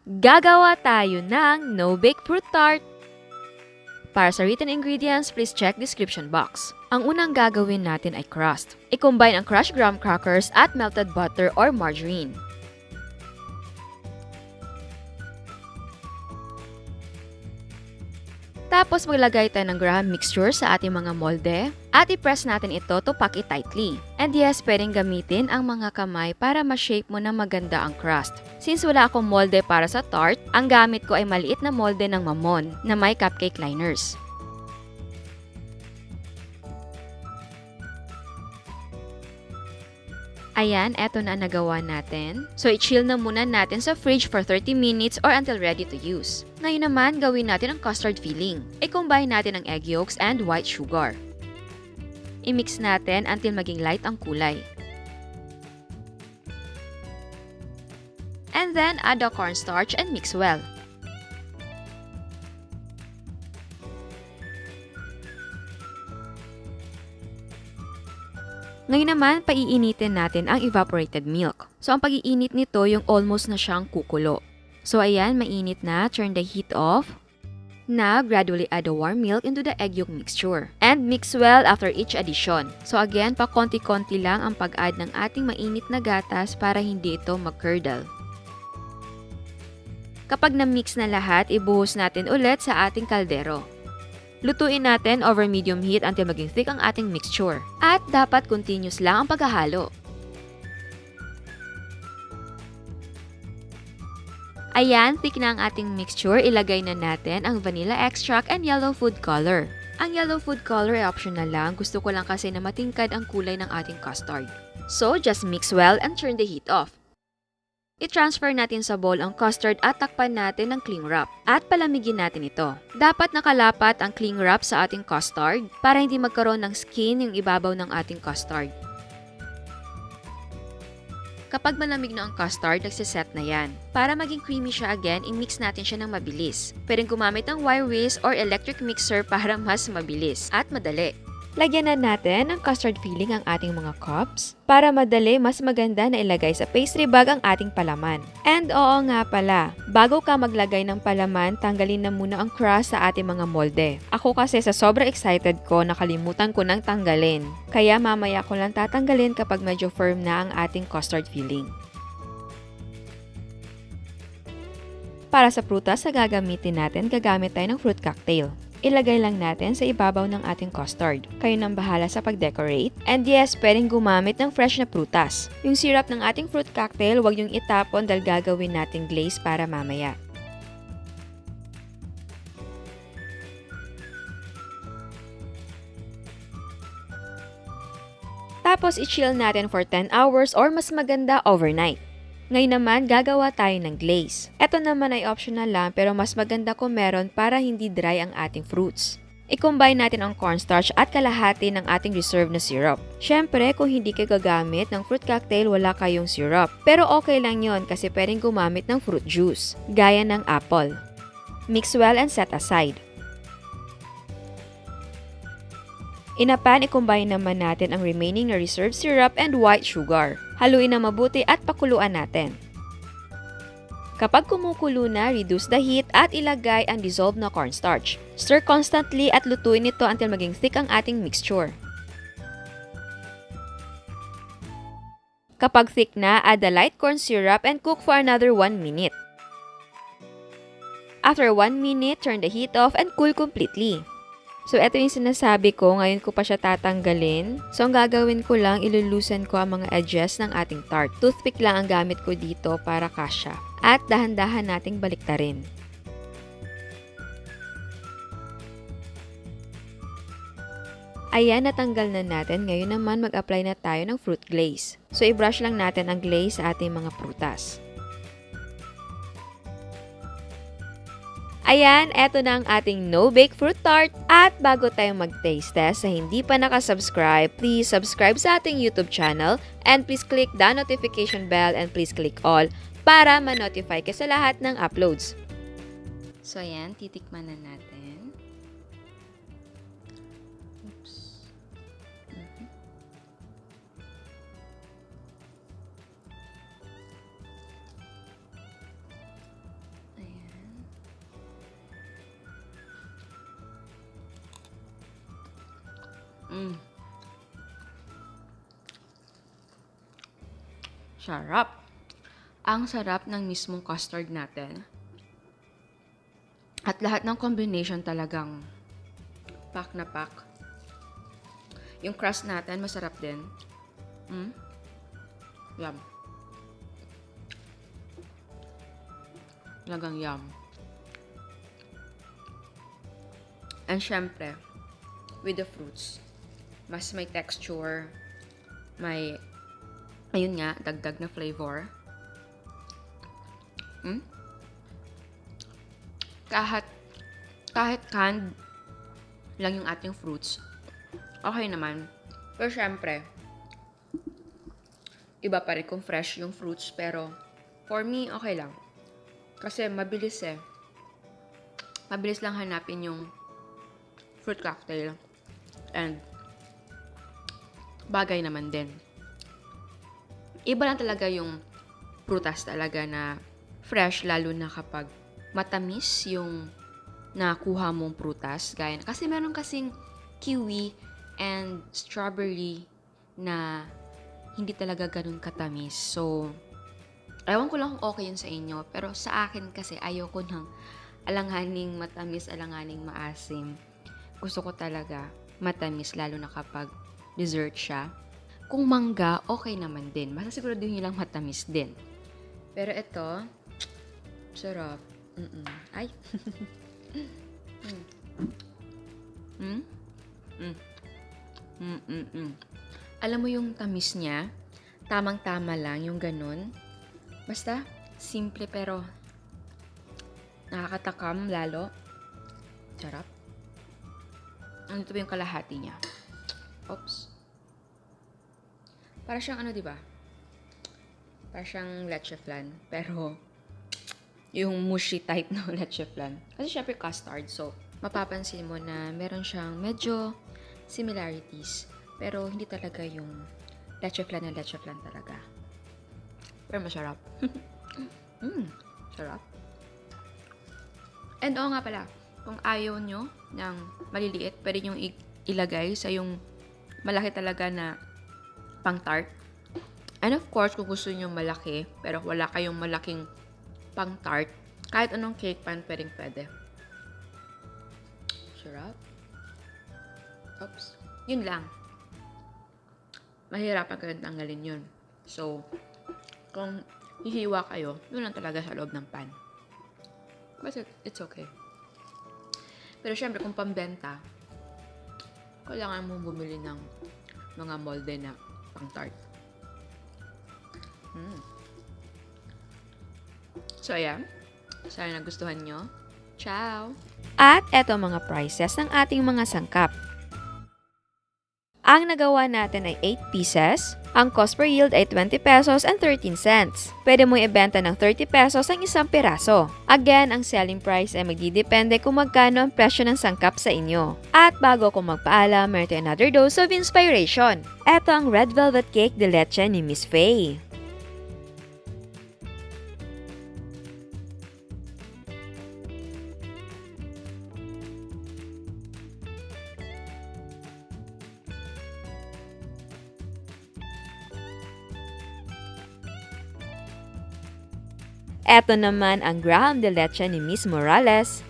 Gagawa tayo ng no-bake fruit tart. Para sa written ingredients, please check description box. Ang unang gagawin natin ay crust. I-combine ang crushed graham crackers at melted butter or margarine. Tapos maglagay tayo ng graham mixture sa ating mga molde at i-press natin ito to pack it tightly. And yes, pwedeng gamitin ang mga kamay para ma-shape mo na maganda ang crust. Since wala akong molde para sa tart, ang gamit ko ay maliit na molde ng mamon na may cupcake liners. Ayan, eto na ang nagawa natin. So, i-chill na muna natin sa fridge for 30 minutes or until ready to use. Ngayon naman, gawin natin ang custard filling. I-combine natin ang egg yolks and white sugar. I-mix natin until maging light ang kulay. And then, add the cornstarch and mix well. Ngayon naman, paiinitin natin ang evaporated milk. So, ang pag-iinit nito yung almost na siyang kukulo. So, ayan, mainit na. Turn the heat off. Now, gradually add the warm milk into the egg yolk mixture. And mix well after each addition. So, again, pa konti-konti lang ang pag-add ng ating mainit na gatas para hindi ito mag-curdle. Kapag na-mix na lahat, ibuhos natin ulit sa ating kaldero. Lutuin natin over medium heat until maging thick ang ating mixture. At dapat continuous lang ang paghahalo. Ayan, thick na ang ating mixture. Ilagay na natin ang vanilla extract and yellow food color. Ang yellow food color ay optional lang. Gusto ko lang kasi na matingkad ang kulay ng ating custard. So, just mix well and turn the heat off. I-transfer natin sa bowl ang custard at takpan natin ng cling wrap at palamigin natin ito. Dapat nakalapat ang cling wrap sa ating custard para hindi magkaroon ng skin yung ibabaw ng ating custard. Kapag malamig na ang custard, nagsiset na yan. Para maging creamy siya again, i-mix natin siya ng mabilis. Pwedeng gumamit ng wire whisk or electric mixer para mas mabilis at madali. Lagyan na natin ng custard filling ang ating mga cups para madali mas maganda na ilagay sa pastry bag ang ating palaman. And oo nga pala, bago ka maglagay ng palaman, tanggalin na muna ang crust sa ating mga molde. Ako kasi sa sobrang excited ko, nakalimutan ko nang tanggalin. Kaya mamaya ko lang tatanggalin kapag medyo firm na ang ating custard filling. Para sa prutas na gagamitin natin, gagamit tayo ng fruit cocktail. Ilagay lang natin sa ibabaw ng ating custard. Kayo nang bahala sa pag-decorate. And yes, pwedeng gumamit ng fresh na prutas. Yung syrup ng ating fruit cocktail, huwag yung itapon dahil gagawin natin glaze para mamaya. Tapos, i-chill natin for 10 hours or mas maganda overnight. Ngayon naman, gagawa tayo ng glaze. Ito naman ay optional lang pero mas maganda kung meron para hindi dry ang ating fruits. I-combine natin ang cornstarch at kalahati ng ating reserve na syrup. Siyempre, kung hindi kayo gagamit ng fruit cocktail, wala kayong syrup. Pero okay lang yon kasi pwedeng gumamit ng fruit juice, gaya ng apple. Mix well and set aside. In a pan, i-combine naman natin ang remaining na reserved syrup and white sugar. Haluin na mabuti at pakuluan natin. Kapag kumukulo na, reduce the heat at ilagay ang dissolved na cornstarch. Stir constantly at lutuin ito until maging thick ang ating mixture. Kapag thick na, add the light corn syrup and cook for another 1 minute. After 1 minute, turn the heat off and cool completely. So, ito yung sinasabi ko, ngayon ko pa siya tatanggalin. So, ang gagawin ko lang, ilulusan ko ang mga edges ng ating tart. Toothpick lang ang gamit ko dito para kasya. At dahan-dahan nating baliktarin. Ayan, natanggal na natin. Ngayon naman, mag-apply na tayo ng fruit glaze. So, i-brush lang natin ang glaze sa ating mga prutas. Ayan, eto na ang ating no-bake fruit tart. At bago tayo mag-taste test, sa hindi pa nakasubscribe, please subscribe sa ating YouTube channel and please click the notification bell and please click all para ma-notify ka sa lahat ng uploads. So ayan, titikman na natin. Oops. Sarap. Ang sarap ng mismong custard natin. At lahat ng combination talagang pack na pack. Yung crust natin, masarap din. Yum. Talagang yum. And syempre, with the fruits, mas may texture, may, ayun nga, dagdag na flavor. Kahit canned lang yung ating fruits, okay naman. Pero syempre, iba pa rin kung fresh yung fruits. Pero, for me, okay lang. Kasi mabilis eh. Mabilis lang hanapin yung fruit cocktail. And, bagay naman din. Iba lang talaga yung prutas talaga na fresh, lalo na kapag matamis yung nakuha mong prutas. Gaya, kasi meron kasing kiwi and strawberry na hindi talaga ganun katamis. So, ewan ko lang kung okay yun sa inyo. Pero sa akin kasi ayoko ng alanganing matamis, alanganing maasim. Gusto ko talaga matamis, lalo na kapag dessert siya. Kung mangga, okay naman din. Basta siguraduhin nyo lang matamis din. Pero ito, sarap. Ay. Alam mo yung tamis niya, tamang-tama lang yung ganun. Basta, simple pero nakakatakam lalo. Sarap. Ano ito ba yung kalahati niya? Oops. Para siyang di ba? Para siyang leche flan. Pero, yung mushy type ng leche flan. Kasi syempre custard. So, mapapansin mo na meron siyang medyo similarities. Pero, hindi talaga yung leche flan na leche flan talaga. Pero masarap. Sarap. And oo nga pala, kung ayaw nyo ng maliliit, pwede nyo ilagay sa yung malaki talaga na pang tart. And of course, kung gusto nyo malaki, pero wala kayong malaking pang tart, kahit anong cake pan, pwede. Sarap. Oops. Yun lang. Mahirapan ka rin tanggalin yun. So, kung hihiwa kayo, yun lang talaga sa loob ng pan. But it's okay. Pero syempre, kung pambenta, kailangan mo bumili ng mga molde na pang tart. So, ayan. Sana nagustuhan nyo. Ciao! At eto mga prices ng ating mga sangkap. Ang nagawa natin ay 8 pieces. Ang cost per yield ay 20 pesos and 13 cents. Pwede mong ibenta ng 30 pesos ang isang piraso. Again, ang selling price ay magdidepende kung magkano ang presyo ng sangkap sa inyo. At bago ko magpaalam, meron tayo another dose of inspiration. Eto ang Red Velvet Cake de Leche ni Miss Faye. Eto naman ang Graham de Leche ni Miss Morales.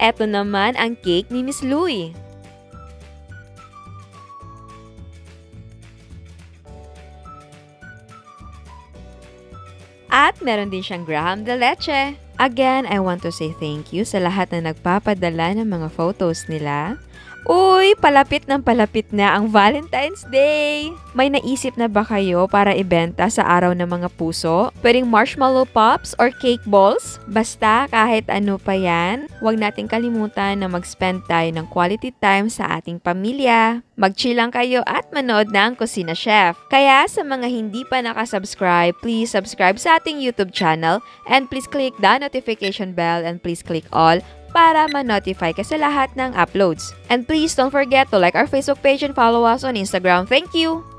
Eto naman ang cake ni Miss Louie. At meron din siyang Graham de Leche. Again, I want to say thank you sa lahat na nagpapadala ng mga photos nila. Uy, palapit na ang Valentine's Day! May naisip na ba kayo para ibenta sa araw ng mga puso? Pwedeng marshmallow pops or cake balls? Basta kahit ano pa yan, huwag nating kalimutan na mag-spend tayo ng quality time sa ating pamilya. Mag-chill lang kayo at manood ng Kusina Chef. Kaya sa mga hindi pa nakasubscribe, please subscribe sa ating YouTube channel and please click the notification bell and please click all para ma-notify ka sa lahat ng uploads. And please don't forget to like our Facebook page and follow us on Instagram. Thank you!